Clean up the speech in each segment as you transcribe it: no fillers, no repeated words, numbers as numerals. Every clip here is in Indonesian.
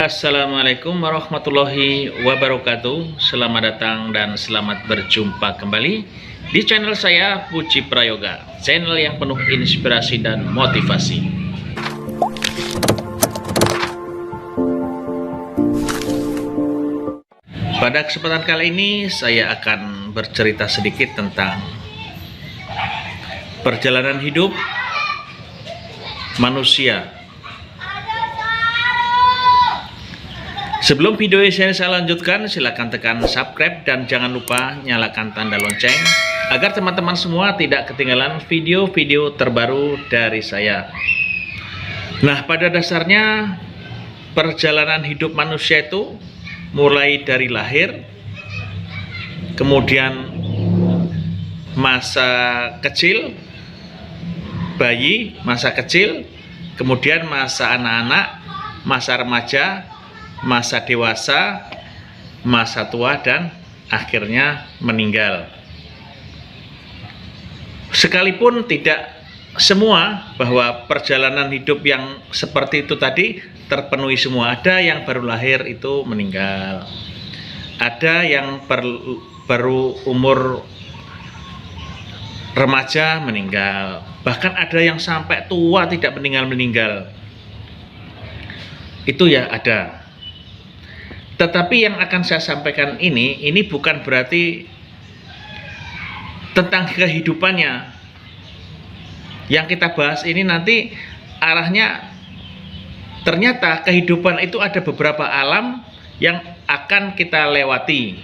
Assalamualaikum warahmatullahi wabarakatuh. Selamat datang dan selamat berjumpa kembali di channel saya, Puji Prayoga, channel yang penuh inspirasi dan motivasi. Pada kesempatan kali ini saya akan bercerita sedikit tentang perjalanan hidup manusia. Sebelum video ini saya lanjutkan, silahkan tekan subscribe dan jangan lupa nyalakan tanda lonceng agar teman-teman semua tidak ketinggalan video-video terbaru dari saya. Nah, pada dasarnya perjalanan hidup manusia itu mulai dari lahir, kemudian masa kecil, bayi, masa kecil, kemudian masa anak-anak, masa remaja, masa dewasa, masa tua, dan akhirnya meninggal. Sekalipun tidak semua bahwa perjalanan hidup yang seperti itu tadi terpenuhi semua. Ada yang baru lahir itu meninggal, ada yang baru umur remaja meninggal, bahkan ada yang sampai tua tidak meninggal. Itu ya ada. Tetapi yang akan saya sampaikan ini bukan berarti tentang kehidupannya. Yang kita bahas ini nanti arahnya ternyata kehidupan itu ada beberapa alam yang akan kita lewati.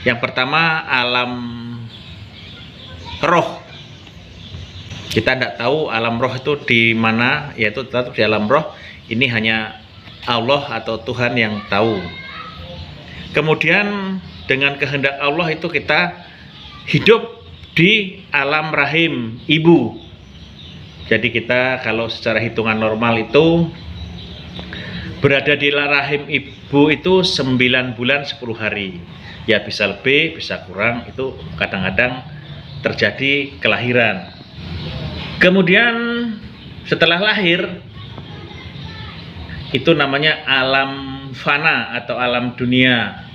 Yang pertama alam roh. Kita tidak tahu alam roh itu di mana, yaitu tetap di alam roh. Ini hanya Allah atau Tuhan yang tahu. Kemudian dengan kehendak Allah itu kita hidup di alam rahim ibu. Jadi kita kalau secara hitungan normal itu berada di rahim ibu itu 9 bulan 10 hari. Ya bisa lebih, bisa kurang, itu kadang-kadang terjadi kelahiran. Kemudian setelah lahir itu namanya alam fana atau alam dunia.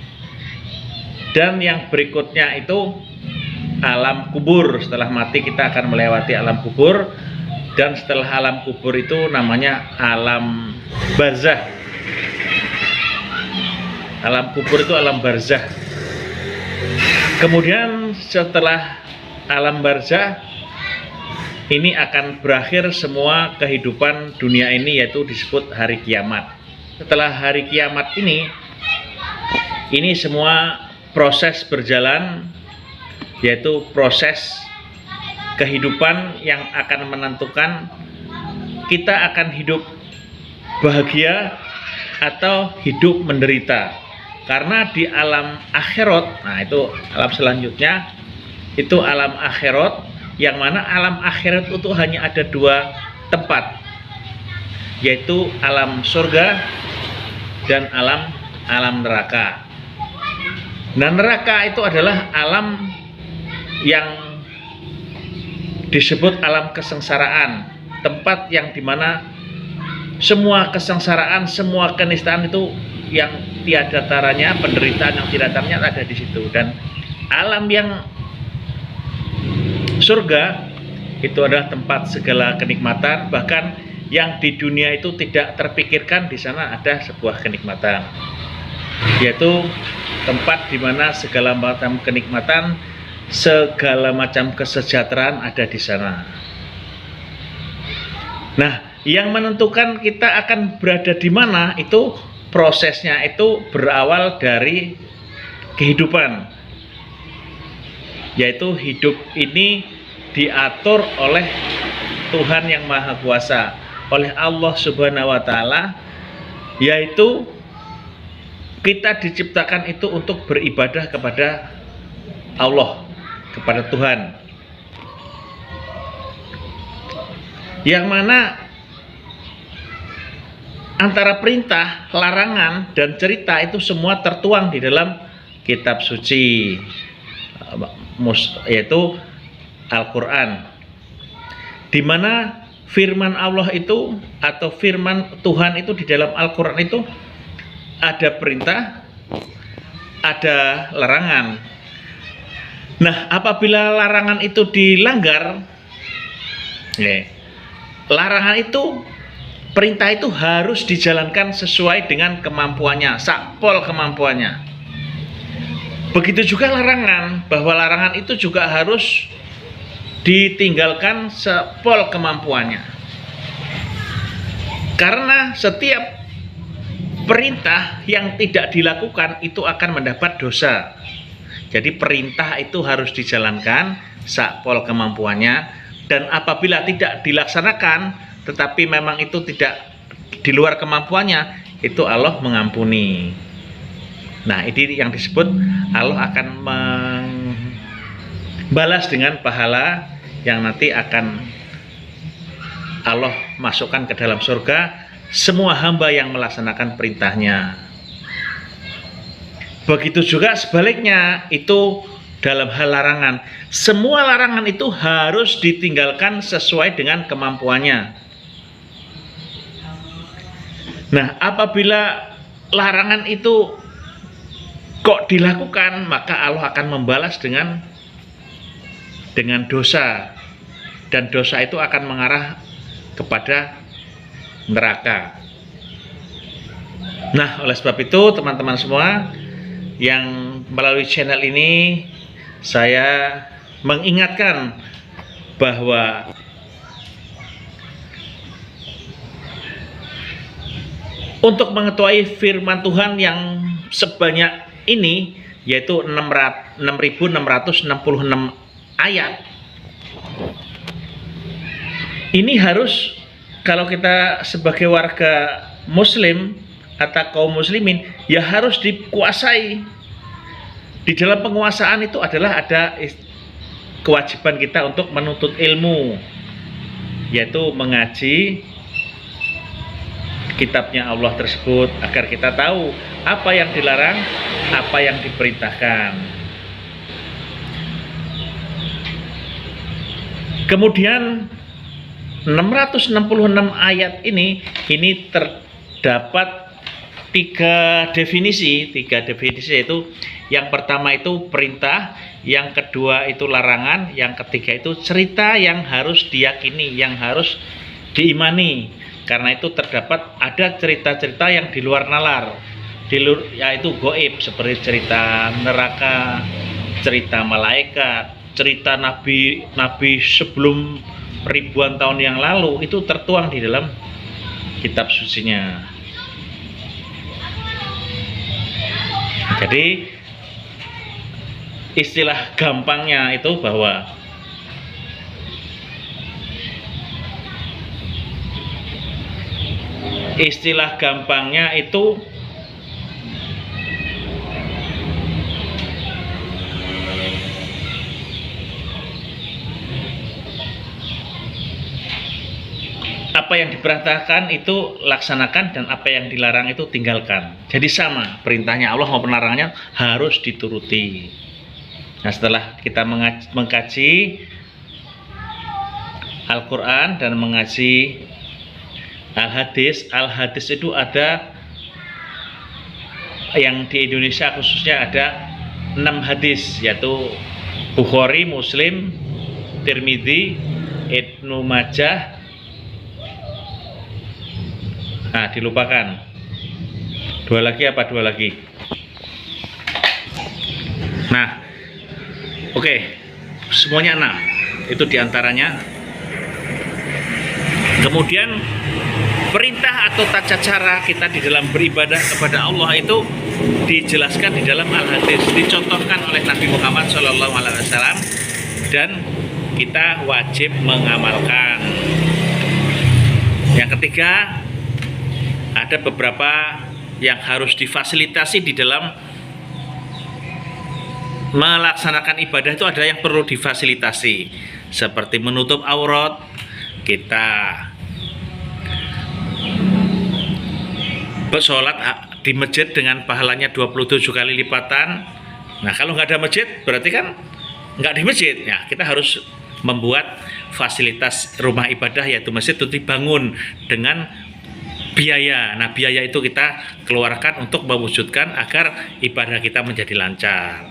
Dan yang berikutnya itu alam kubur. Setelah mati kita akan melewati alam kubur. Dan setelah alam kubur itu namanya alam barzah. Alam kubur itu alam barzah. Kemudian setelah alam barzah ini akan berakhir semua kehidupan dunia ini, yaitu disebut hari kiamat. Setelah hari kiamat ini semua proses berjalan, yaitu proses kehidupan yang akan menentukan kita akan hidup bahagia atau hidup menderita. Karena di alam akhirat, nah itu alam selanjutnya, itu alam akhirat, yang mana alam akhirat itu hanya ada 2 tempat, yaitu alam surga dan alam neraka. Nah, neraka itu adalah alam yang disebut alam kesengsaraan, tempat yang dimana semua kesengsaraan, semua kenistaan itu yang tiada taranya, penderitaan yang tiada taranya ada di situ. Dan alam yang surga itu adalah tempat segala kenikmatan, bahkan yang di dunia itu tidak terpikirkan di sana ada sebuah kenikmatan, yaitu tempat di mana segala macam kenikmatan, segala macam kesejahteraan ada di sana. Nah, yang menentukan kita akan berada di mana itu prosesnya itu berawal dari kehidupan, yaitu hidup ini diatur oleh Tuhan yang Maha Kuasa, oleh Allah Subhanahu wa Ta'ala, yaitu kita diciptakan itu untuk beribadah kepada Allah, kepada Tuhan, yang mana antara perintah, larangan, dan cerita itu semua tertuang di dalam kitab suci, yaitu Al-Quran, di mana firman Allah itu atau firman Tuhan itu di dalam Al-Quran itu ada perintah, ada larangan. Nah, apabila larangan itu dilanggar, larangan itu, perintah itu harus dijalankan sesuai dengan kemampuannya, sakpol kemampuannya. Begitu juga larangan, bahwa larangan itu juga harus ditinggalkan sepol kemampuannya. Karena setiap perintah yang tidak dilakukan itu akan mendapat dosa. Jadi perintah itu harus dijalankan sakpol kemampuannya, dan apabila tidak dilaksanakan tetapi memang itu tidak di luar kemampuannya, itu Allah mengampuni. Nah, ini yang disebut Allah akan membalas dengan pahala yang nanti akan Allah masukkan ke dalam surga semua hamba yang melaksanakan perintahnya. Begitu juga sebaliknya, itu dalam hal larangan. Semua larangan itu harus ditinggalkan sesuai dengan kemampuannya. Nah, apabila larangan itu kok dilakukan, maka Allah akan membalas dengan dosa, dan dosa itu akan mengarah kepada neraka. Nah, oleh sebab itu teman-teman semua yang melalui channel ini, saya mengingatkan bahwa untuk mengetahui firman Tuhan yang sebanyak ini, yaitu 6.666 ayat, ini harus, kalau kita sebagai warga muslim atau kaum muslimin, ya harus dikuasai. Di dalam penguasaan itu adalah ada kewajiban kita untuk menuntut ilmu, yaitu mengaji kitabnya Allah tersebut, agar kita tahu apa yang dilarang, apa yang diperintahkan. Kemudian 666 ayat ini terdapat tiga definisi, yaitu yang pertama itu perintah, yang kedua itu larangan, yang ketiga itu cerita yang harus diyakini, yang harus diimani. Karena itu terdapat ada cerita-cerita yang di luar nalar, yaitu goib, seperti cerita neraka, cerita malaikat, cerita nabi sebelum ribuan tahun yang lalu, itu tertuang di dalam kitab sucinya. Jadi istilah gampangnya itu bahwa apa yang diperintahkan itu laksanakan, dan apa yang dilarang itu tinggalkan. Jadi sama perintahnya Allah maupun larangannya harus dituruti. Nah, setelah kita mengkaji Al-Quran dan mengaji Al-Hadis itu ada yang di Indonesia khususnya ada 6 hadis, yaitu Bukhari, Muslim, Tirmidzi, Ibnu Majah. Nah, dilupakan. Dua lagi. Nah, oke. Semuanya 6. Itu diantaranya. Kemudian perintah atau tata cara kita di dalam beribadah kepada Allah itu dijelaskan di dalam Al-Hadis, dicontohkan oleh Nabi Muhammad SAW, dan kita wajib mengamalkan. Yang ketiga, ada beberapa yang harus difasilitasi di dalam melaksanakan ibadah, itu ada yang perlu difasilitasi, seperti menutup aurat kita, bersolat di masjid dengan pahalanya 27 kali lipatan. Nah, kalau nggak ada masjid berarti kan nggak di masjid. Ya, kita harus membuat fasilitas rumah ibadah yaitu masjid itu dibangun dengan biaya. Nah, biaya itu kita keluarkan untuk mewujudkan agar ibadah kita menjadi lancar.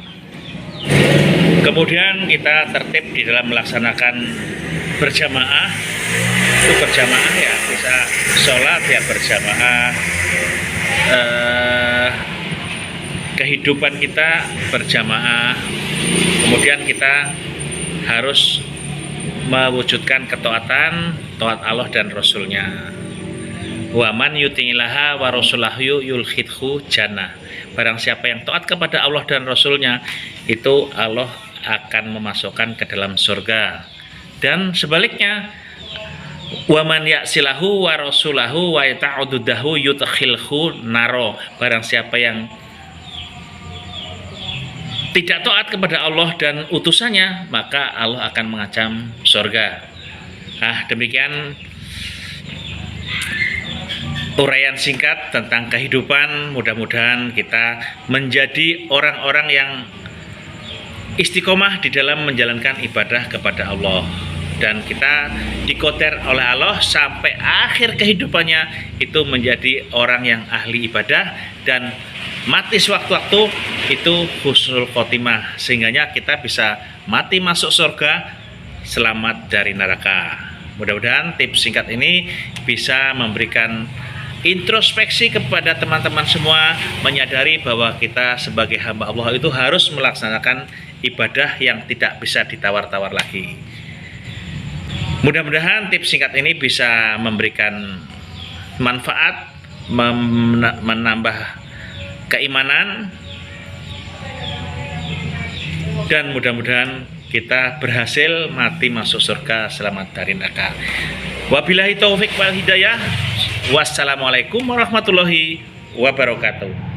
Kemudian kita tertib di dalam melaksanakan berjamaah. Itu berjamaah ya, bisa sholat ya berjamaah. Kehidupan kita berjamaah. Kemudian kita harus mewujudkan ketaatan, taat Allah dan Rasulnya. Wa man yuti'illaha wa rasulahu yulkhidhu jannah. Barang siapa yang taat kepada Allah dan Rasulnya, itu Allah akan memasukkan ke dalam surga. Dan sebaliknya, wa man ya'silahu wa rasulahu wa yata'uddahu yudkhilhu naro. Barang siapa yang tidak taat kepada Allah dan utusannya, maka Allah akan mengancam surga. Nah, demikian uraian singkat tentang kehidupan. Mudah-mudahan kita menjadi orang-orang yang istiqomah di dalam menjalankan ibadah kepada Allah, dan kita dikoter oleh Allah sampai akhir kehidupannya itu menjadi orang yang ahli ibadah dan mati sewaktu-waktu itu husnul khotimah, sehingganya kita bisa mati masuk surga, selamat dari neraka. Mudah-mudahan tips singkat ini bisa memberikan introspeksi kepada teman-teman semua, menyadari bahwa kita sebagai hamba Allah itu harus melaksanakan ibadah yang tidak bisa ditawar-tawar lagi. Mudah-mudahan tips singkat ini bisa memberikan manfaat, menambah keimanan, dan mudah-mudahan kita berhasil mati masuk surga, selamat dari neraka. Wabillahi taufik wal hidayah. Wassalamualaikum warahmatullahi wabarakatuh.